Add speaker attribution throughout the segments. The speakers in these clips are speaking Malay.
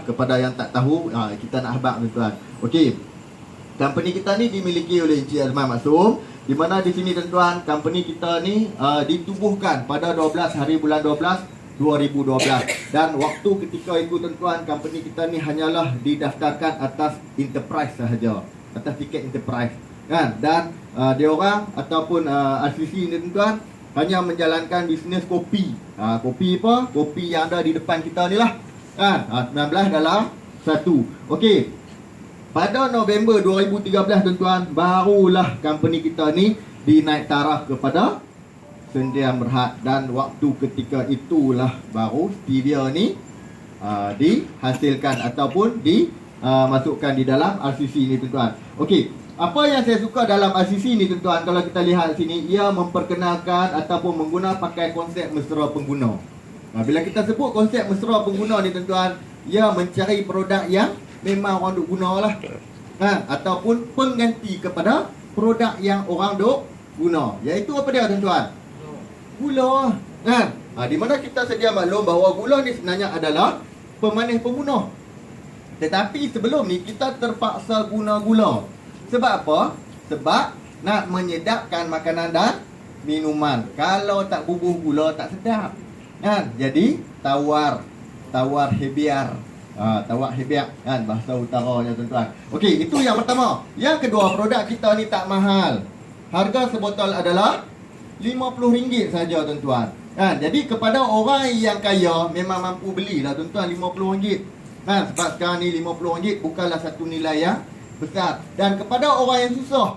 Speaker 1: Kepada yang tak tahu, kita nak habaq tuan-tuan. Okey. Company kita ni dimiliki oleh Encik Azman Maksum, di mana di sini tuan-tuan, company kita ni ditubuhkan pada 12 hari bulan 12 2012. Dan waktu ketika itu tuan-tuan, company kita ni hanyalah didaftarkan atas enterprise sahaja, atas tiket enterprise kan. Dan dia orang ataupun RCC ni tuan-tuan hanya menjalankan bisnes kopi. Kopi apa? Kopi yang ada di depan kita ni lah kan. 19 dalam 1. Okey. Pada November 2013 tuan-tuan, barulah company kita ni dinaik taraf kepada Sdn Bhd. Dan waktu ketika itulah baru stevia ni dihasilkan ataupun dimasukkan di dalam RCC ni tuan-tuan. Okey, apa yang saya suka dalam RCC ni tuan-tuan, kalau kita lihat sini, ia memperkenalkan ataupun mengguna pakai konsep mesra pengguna. Bila kita sebut konsep mesra pengguna ni tuan-tuan, ia mencari produk yang memang orang duk guna lah ataupun pengganti kepada produk yang orang duk guna. Iaitu apa dia tuan-tuan? Gula kan. Di mana kita sedia maklum bahawa gula ni sebenarnya adalah pemanis pembunuh. Tetapi sebelum ni kita terpaksa guna gula. Sebab apa? Sebab nak menyedapkan makanan dan minuman. Kalau tak bubuh gula tak sedap kan. Jadi tawar hebiar. Tawar hebiar kan bahasa utaranya tuan-tuan. Okey, itu yang pertama. Yang kedua, produk kita ni tak mahal. Harga sebotol adalah RM50 saja tuan-tuan. Kan? Jadi kepada orang yang kaya memang mampu belilah tuan-tuan RM50. Kan? Sebab sekarang ni RM50 bukanlah satu nilai yang besar. Dan kepada orang yang susah,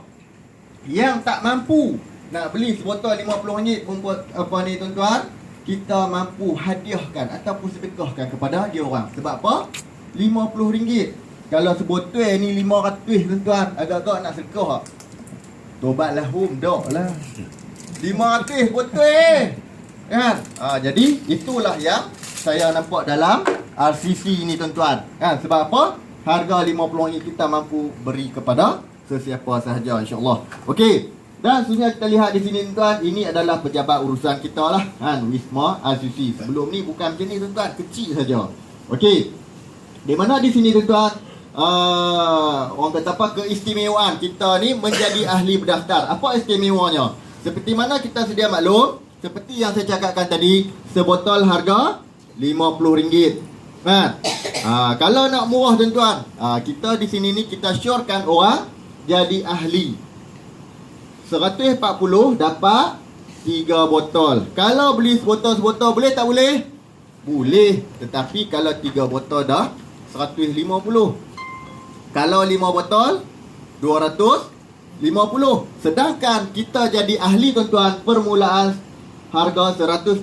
Speaker 1: yang tak mampu nak beli sebotol RM50 membuat apa ni tuan-tuan, kita mampu hadiahkan ataupun sedekahkan kepada dia orang. Sebab apa? RM50. Kalau sebotol ni RM500 tuan-tuan, agak-agak nak sedekah. Tobatlah home dak lah. RM500 botol kan. Jadi itulah yang saya nampak dalam RCC ni tuan-tuan. Kan? Sebab apa? Harga RM50 kita mampu beri kepada sesiapa sahaja, insya-Allah. Okey. Dan sebenarnya kita lihat di sini tuan, ini adalah pejabat urusan kita lah kan, Wisma RCC. Sebelum ni bukan macam ni tuan-tuan, kecil saja. Okey. Di mana di sini tuan-tuan, orang kata apa, keistimewaan kita ni menjadi ahli berdaftar. Apa istimewanya? Seperti mana kita sedia maklum, seperti yang saya cakapkan tadi, sebotol harga RM50 kan. Kalau nak murah tuan-tuan, kita di sini ni kita syorkan orang jadi ahli. 140 dapat 3 botol. Kalau beli sebotol boleh tak boleh? Boleh. Tetapi kalau 3 botol dah 150. Kalau 5 botol 250. Sedangkan kita jadi ahli tuan-tuan, permulaan harga 140,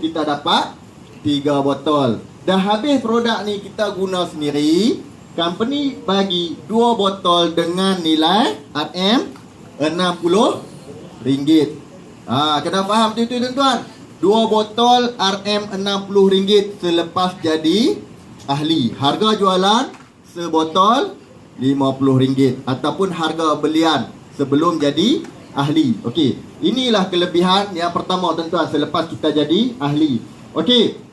Speaker 1: kita dapat 3 botol. Dah habis produk ni kita guna sendiri, company bagi 2 botol dengan nilai RM RM60. Kena faham tu tuan-tuan. 2 botol RM60 selepas jadi ahli. Harga jualan sebotol RM50 ataupun harga belian sebelum jadi ahli. Okey, inilah kelebihan yang pertama tuan-tuan selepas kita jadi ahli. Okey.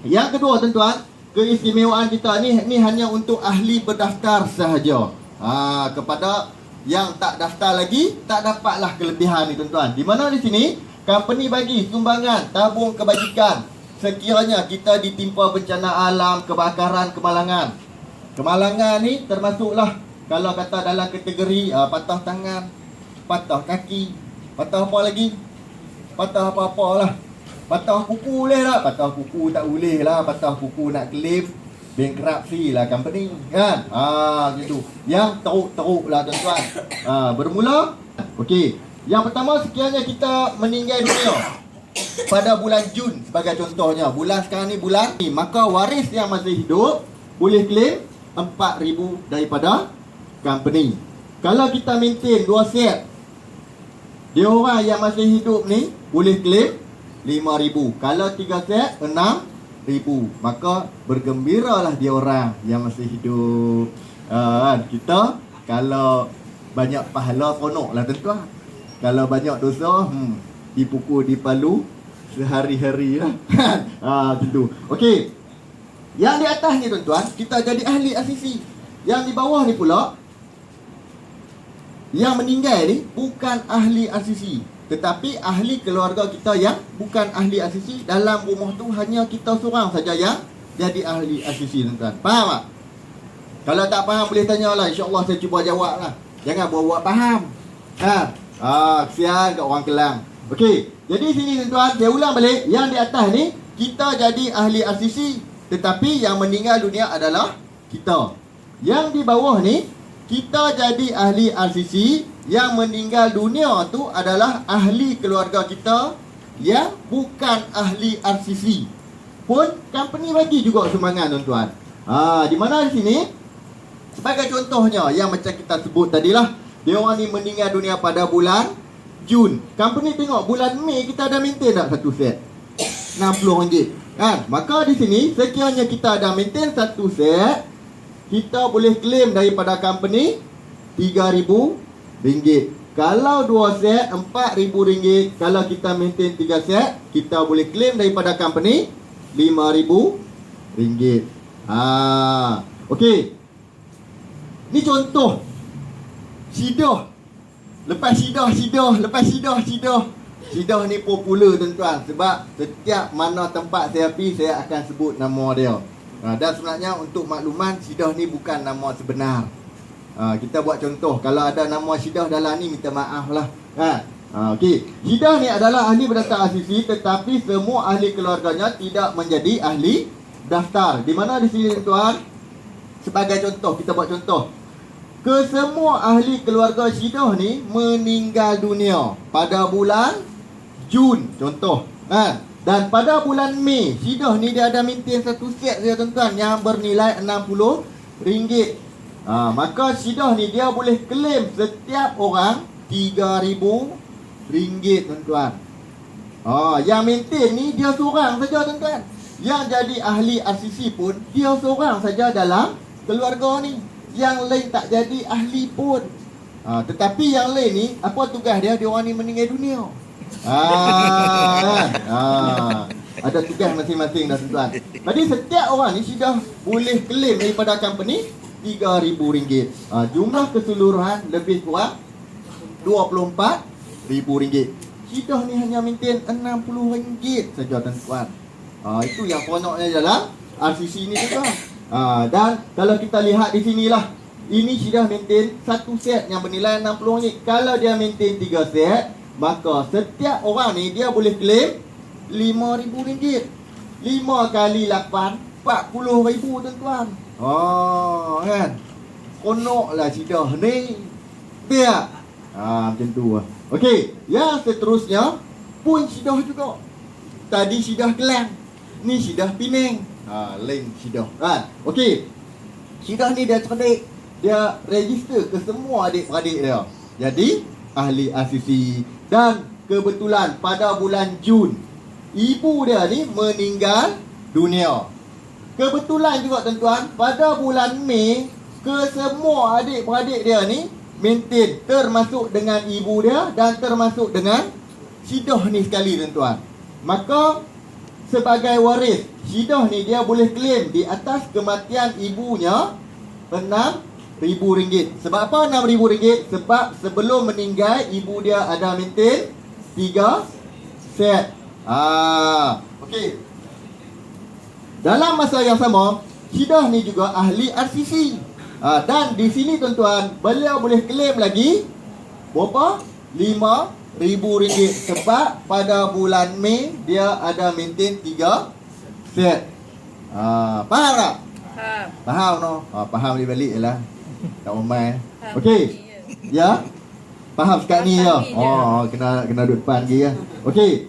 Speaker 1: Yang kedua tuan-tuan, keistimewaan kita ni hanya untuk ahli berdaftar sahaja. Kepada yang tak daftar lagi, tak dapatlah kelebihan ni tuan-tuan. Di mana di sini company bagi sumbangan tabung kebajikan sekiranya kita ditimpa bencana alam, kebakaran, kemalangan. Kemalangan ni termasuklah kalau kata dalam kategori patah tangan, patah kaki, patah apa lagi? Patah apa-apa lah. Patah kuku boleh tak? Patah kuku tak boleh lah. Patah kuku nak claim bankruptcy lah company kan. Gitu. Yang teruk-teruk lah tuan-tuan. Bermula. Okey. Yang pertama, sekiranya kita meninggal dunia pada bulan Jun sebagai contohnya. Bulan sekarang ni bulan ni, maka waris yang masih hidup boleh claim 4,000 daripada company. Kalau kita maintain 2 set, dia orang yang masih hidup ni boleh claim 5,000. Kalau 3 set 6,000. Maka bergembiralah dia orang yang masih hidup. Kita kalau banyak pahala seronok lah tuan-tuan. Kalau banyak dosa, dipukul, dipalu sehari-hari lah. Gitu. Okey. Yang di atas ni tuan-tuan, kita jadi ahli RCC. Yang di bawah ni pula, yang meninggal ni bukan ahli RCC, tetapi ahli keluarga kita yang bukan ahli RCC. Dalam rumah tu hanya kita seorang saja yang jadi ahli RCC, tuan-tuan. Faham tak? Kalau tak faham boleh tanya lah. InsyaAllah saya cuba jawab lah. Jangan buat-buat faham. Kesian kat orang Kelang. Okey, jadi sini tuan-tuan, saya ulang balik. Yang di atas ni, kita jadi ahli RCC, tetapi yang meninggal dunia adalah kita. Yang di bawah ni, kita jadi ahli RCC, yang meninggal dunia tu adalah ahli keluarga kita yang bukan ahli RCC. Pun company bagi juga sumbangan, tuan-tuan. Di mana di sini? Sebagai contohnya, yang macam kita sebut tadilah, dia orang ni meninggal dunia pada bulan Jun. Company tengok bulan Mei kita ada maintain tak satu set? RM60. Kan? Maka di sini, sekiranya kita ada maintain satu set, kita boleh claim daripada company RM3,000. Kalau 2 set, RM4,000. Kalau kita maintain 3 set, kita boleh claim daripada company RM5,000. Okey. Ni contoh. Sidah. Lepas sidah. Sidah ni popular, tuan-tuan. Sebab setiap mana tempat saya pergi, saya akan sebut nama dia. Dan sebenarnya untuk makluman, Sidah ni bukan nama sebenar. Kita buat contoh. Kalau ada nama Sidah dalam ni, minta maaf lah. Okey. Sidah ni adalah ahli berdaftar RCC, tetapi semua ahli keluarganya tidak menjadi ahli daftar. Di mana di sini, tuan? Sebagai contoh, kita buat contoh. Kesemua ahli keluarga Sidah ni meninggal dunia pada bulan Jun, contoh. Dan pada bulan Mei, Sidah ni dia ada maintain satu set dia, tuan-tuan, yang bernilai RM60. Maka Sidah ni dia boleh claim setiap orang RM3,000, tuan-tuan. Yang maintain ni dia seorang saja, tuan-tuan. Yang jadi ahli RCC pun dia seorang saja dalam keluarga ni. Yang lain tak jadi ahli pun. Tetapi yang lain ni, apa tugas dia? Dia orang ni meninggal dunia. Ada tugas masing-masing dah, tuan-tuan. Jadi setiap orang ni sudah boleh claim daripada company RM3,000. Jumlah keseluruhan lebih kurang RM24,000. Sidah ni hanya maintain RM60 saja, tuan-tuan. Itu yang konoknya dalam RCC ni, tuan-tuan. Dan kalau kita lihat di sinilah, ini sudah maintain satu set yang bernilai RM60. Kalau dia maintain 3 set, maka setiap orang ni dia boleh claim RM5,000. 5 kali 8, RM40,000, tuan-tuan. Kan? Konoklah Sidah ni. Biar. Macam tu lah. Okey, yang seterusnya pun Sidah juga. Tadi Sidah Kelang, ni Sidah Penang. Lain Sidah. Okey. Sidah ni dia cerdik. Dia register ke semua adik-beradik dia. Jadi ahli RCC. Dan kebetulan pada bulan Jun, ibu dia ni meninggal dunia. Kebetulan juga, tuan-tuan, pada bulan Mei, kesemua adik-beradik dia ni maintain, termasuk dengan ibu dia dan termasuk dengan Sidah ni sekali, tuan-tuan. Maka sebagai waris, Sidah ni dia boleh claim di atas kematian ibunya RM6,000. Sebab apa RM6,000? Sebab sebelum meninggal, ibu dia ada maintain 3 set. Okey. Dalam masa yang sama, Sidah ni juga ahli RCC. Dan di sini, tuan-tuan, beliau boleh claim lagi berapa? RM5,000. Sebab pada bulan Mei dia ada maintain 3 set. Faham tak? Faham no? Faham dia balik je lah. Tak umai. Okey. Ya? Faham sekat ni ya? Kena duduk depan lagi ya. Okey.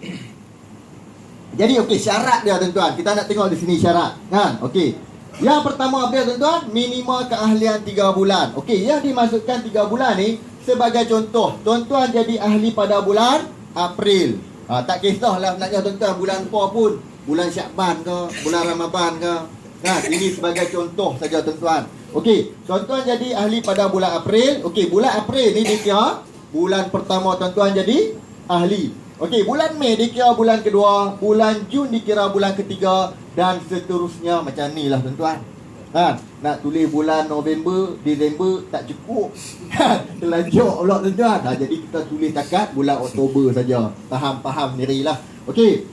Speaker 1: Jadi syarat dia, tuan-tuan. Kita nak tengok di sini syarat. Kan? Okey. Yang pertama apa dia, tuan-tuan? Minimal keahlian 3 bulan. Okey, yang dimasukkan 3 bulan ni sebagai contoh, tuan-tuan jadi ahli pada bulan April. Tak kisahlah sebenarnya, tuan-tuan, bulan apa pun. Bulan Syakban ke, bulan Ramadan ke. Ini sebagai contoh saja, tuan-tuan. Okey, tuan-tuan jadi ahli pada bulan April. Okey, bulan April ni dikira bulan pertama tuan-tuan jadi ahli. Okey, bulan Mei dikira bulan kedua, bulan Jun dikira bulan ketiga dan seterusnya macam ni lah tuan-tuan. Nak tulis bulan November, Disember tak cukup. Terlanjur pula tuan-tuan. Jadi kita tulis takat bulan Oktober saja. Faham dirilah. Okey.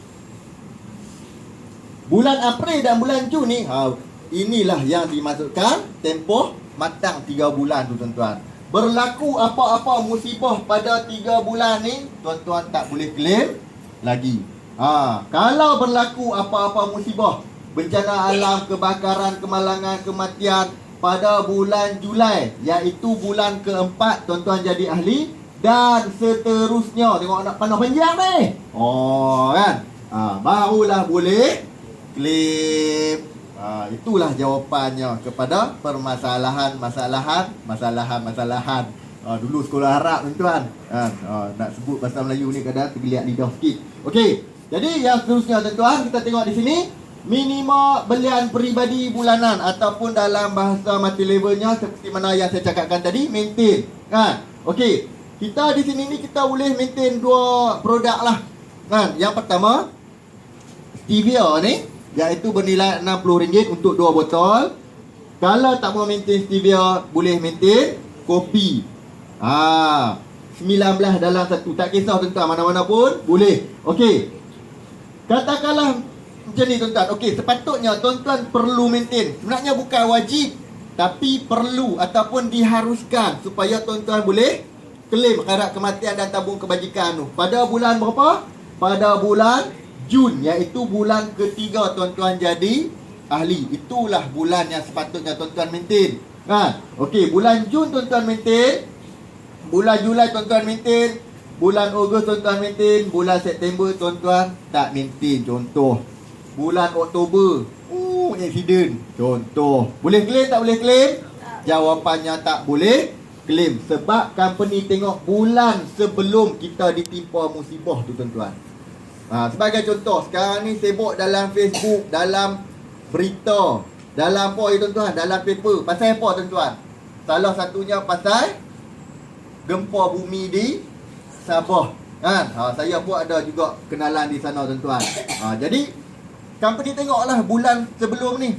Speaker 1: Bulan April dan bulan Jun ni, inilah yang dimaksudkan tempoh matang 3 bulan tu tuan-tuan. Berlaku apa-apa musibah pada 3 bulan ni, tuan-tuan tak boleh claim lagi. Kalau berlaku apa-apa musibah, bencana alam, kebakaran, kemalangan, kematian pada bulan Julai, iaitu bulan keempat, tuan-tuan jadi ahli dan seterusnya. Tengok nak panah panjang ni. Kan? Barulah boleh claim. Itulah jawapannya kepada permasalahan. Dulu sekolah Arab tuan-tuan. Nak sebut bahasa Melayu ni kadang tergeliat lidah sikit. Okey. Jadi yang seterusnya tuan-tuan, kita tengok di sini minima belian peribadi bulanan ataupun dalam bahasa mati levelnya seperti mana yang saya cakapkan tadi, maintain. Kan? Okey. Kita di sini ni kita boleh maintain 2 produk lah. Kan? Yang pertama stevia ni, iaitu bernilai RM60 untuk 2 botol. Kalau tak mau maintain stevia, boleh maintain kopi. 19 dalam 1. Tak kisah tuan-tuan, mana-mana pun boleh. Okey. Katakanlah macam ni tuan-tuan. Okey, sepatutnya tuan-tuan perlu maintain. Sebenarnya bukan wajib, tapi perlu ataupun diharuskan supaya tuan-tuan boleh claim akhirat kematian dan tabung kebajikan tu. Pada bulan berapa? Pada bulan Jun, iaitu bulan ketiga tuan-tuan jadi ahli. Itulah bulan yang sepatutnya tuan-tuan maintain. Okey, bulan Jun tuan-tuan maintain, bulan Julai tuan-tuan maintain, bulan Ogos tuan-tuan maintain, bulan September tuan-tuan tak maintain. Contoh bulan Oktober, accident. Contoh, boleh claim tak boleh claim? Jawapannya tak boleh claim sebab company tengok bulan sebelum kita ditimpa musibah tu tuan-tuan. Sebagai contoh, sekarang ni sibuk dalam Facebook, dalam berita, dalam apa tuan-tuan, dalam paper. Pasal apa tuan-tuan? Salah satunya pasal gempa bumi di Sabah. Saya pun ada juga kenalan di sana tuan-tuan. Jadi company tengoklah bulan sebelum ni,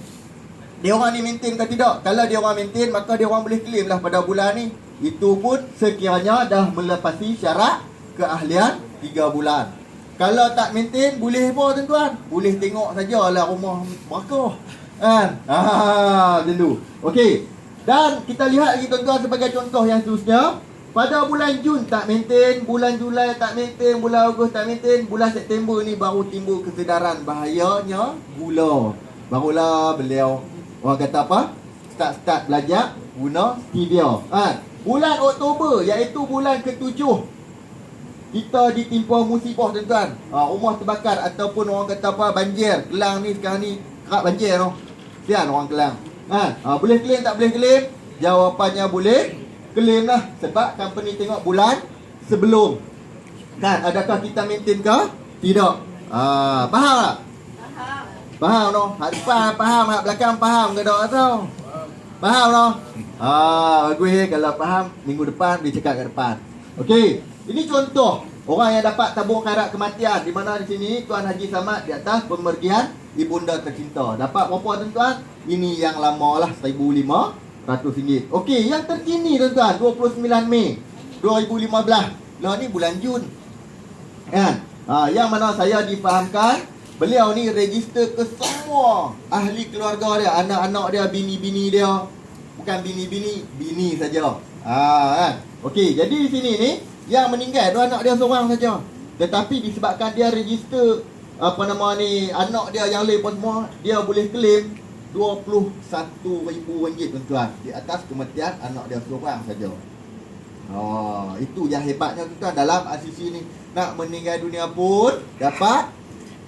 Speaker 1: dia orang ni maintain ke tidak. Kalau dia orang maintain, maka dia orang boleh claim lah pada bulan ni. Itu pun sekiranya dah melepasi syarat keahlian 3 bulan. Kalau tak maintain, boleh apa tuan-tuan? Boleh tengok sajalah rumah mereka. Macam tu. Okey. Dan kita lihat lagi tuan-tuan sebagai contoh yang seterusnya. Pada bulan Jun tak maintain, bulan Julai tak maintain, bulan Ogos tak maintain, bulan September ni baru timbul kesedaran bahayanya gula. Barulah beliau, orang kata apa? Start belajar guna stevia. Bulan Oktober, iaitu bulan ke-7, kita ditimpa musibah tuan-tuan. Rumah terbakar ataupun orang kata apa, banjir. Kelang ni sekarang ni kerap banjir tu. Sian orang Kelang. Boleh claim tak boleh claim? Jawapannya boleh claim lah sebab company tengok bulan sebelum. Kan, adakah kita maintain ke? Tidak. Faham tak? Faham tu. Hak depan faham, hak belakang faham ke tak tahu? Faham tu? Bagus kalau faham, minggu depan dia cakap kat depan. Okey. Ini contoh orang yang dapat tabung akhirat kematian, di mana di sini Tuan Haji Samad di atas pemergian ibunda tercinta. Dapat berapa tuan-tuan? Ini yang lama lah, RM1,500. Okey, yang terkini tuan-tuan, 29 Mei 2015. Lah ni bulan Jun. Kan? Yang mana saya difahamkan beliau ni register ke semua ahli keluarga dia, anak-anak dia, bini-bini dia. Bukan bini-bini, bini saja. Kan? Okey, jadi di sini ni yang meninggal dua anak dia seorang saja. Tetapi disebabkan dia register anak dia yang lain pun semua, dia boleh claim RM21,000 tuan-tuan di atas kematian anak dia seorang saja. Itu yang hebatnya tuan-tuan dalam RCC ni. Nak meninggal dunia pun dapat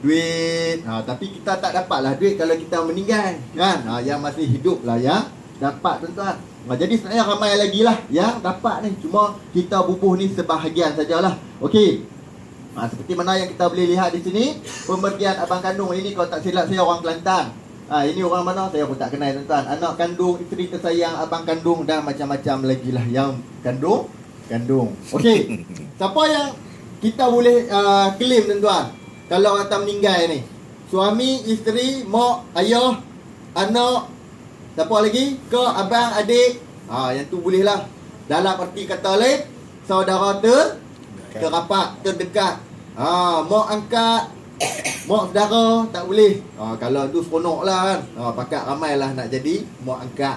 Speaker 1: duit. Tapi kita tak dapatlah duit kalau kita meninggal, kan? Yang masih hidup lah yang dapat tuan-tuan. Jadi sebenarnya ramai lagi lah yang dapat ni. Cuma kita bubuh ni sebahagian sajalah. Okey. Seperti mana yang kita boleh lihat di sini, pemergian abang kandung ini, kalau tak silap saya orang Kelantan. Ini orang mana saya pun tak kenal tuan-tuan. Anak kandung, isteri tersayang abang kandung dan macam-macam lagi lah yang kandung. Okey. Siapa yang kita boleh claim tuan-tuan. Kalau kata meninggal ni, suami, isteri, mak, ayah, anak, siapa lagi? Ke abang, adik. Yang tu boleh lah. Dalam arti kata lain, saudara terapat, terdekat. Mak angkat, mak saudara tak boleh. Kalau tu seronok lah kan. Pakat ramai lah nak jadi mak angkat.